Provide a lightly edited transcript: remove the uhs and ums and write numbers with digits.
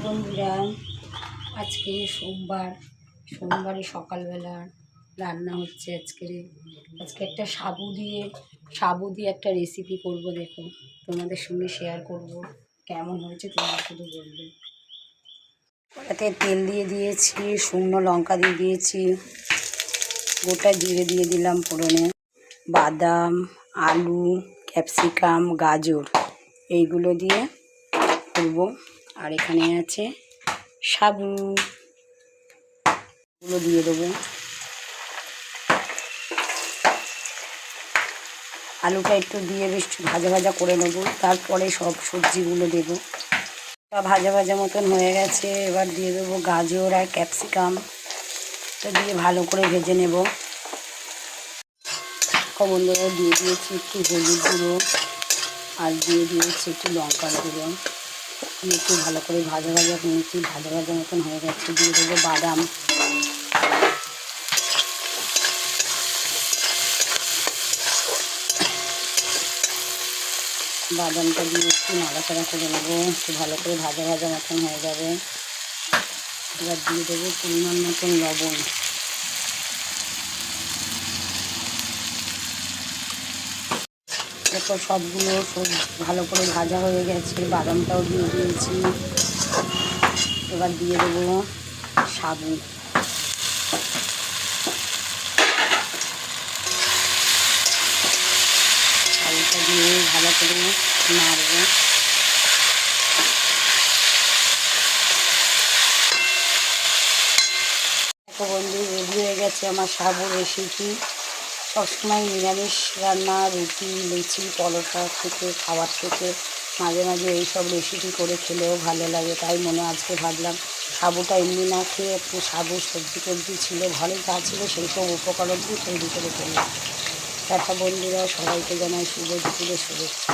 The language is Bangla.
বন্ধুরা, আজকে সোমবারে সকালবেলা রান্না হচ্ছে। আজকে একটা সাবু দিয়ে একটা রেসিপি করব। দেখো, তোমাদের সঙ্গে শেয়ার করব। কেমন হয়েছে তোমরা শুধু বলবে। কড়াতে তেল দিয়ে দিয়েছি, শুকনো লঙ্কা দিয়ে দিয়েছি, গোটা জিরে দিয়ে দিলাম ফোড়নে, বাদাম, আলু, ক্যাপসিকাম, গাজর এইগুলো দিয়ে করব। আর এখানে আছে সাবুগুলো দিয়ে দেবো। আলুটা একটু দিয়ে বেশ ভাজা ভাজা করে নেব, তারপরে সব সবজিগুলো দেবো। ভাজা ভাজা মতন হয়ে গেছে, এবার দিয়ে দেবো গাজর আর ক্যাপসিকাম। তো দিয়ে ভালো করে ভেজে নেব। বন্ধুরা, দিয়ে দিয়েছি একটু হলুদ গুঁড়ো আর দিয়ে দিয়েছি একটু লঙ্কার গুঁড়ো। একটু ভালো করে ভাজা ভাজা মতন হয়ে গেছে। দিয়ে দেবো বাদাম, বাদামটা দিয়ে একটু নাড়াচাড়া করে নেবো। একটু ভালো করে ভাজা মতন হয়ে যাবে। এবার দিয়ে দেবো পরিমাণ মতন লবণ। এরপর সবগুলো ভালো করে ভাজা হয়ে গেছে, বাদামটাও দিয়ে দিয়েছি। এবার দিয়ে দেবো সাবু। সাবুটা দিয়ে ভালো করে নাড়বো। বন্ধু, রেডি হয়ে গেছে আমার সাবু রেসিপি। সবসময় নিরামিষ রান্না, রুটি, লুচি, পরোটা থেকে খাওয়ার থেকে মাঝে মাঝে এইসব রেসিপি করে খেলেও ভালো লাগে। তাই মনে আজকে ভাবলাম সাবুটা এমনি না খেয়ে একটু সাবু সবজি টবজি ছিল, ঘরেই যা ছিল সেই সব উপকরণ দিয়ে তৈরি করে ফেললাম। টাটা বন্ধুরা, সবাইকে জানাই শুভ দুপুরের শুভেচ্ছা।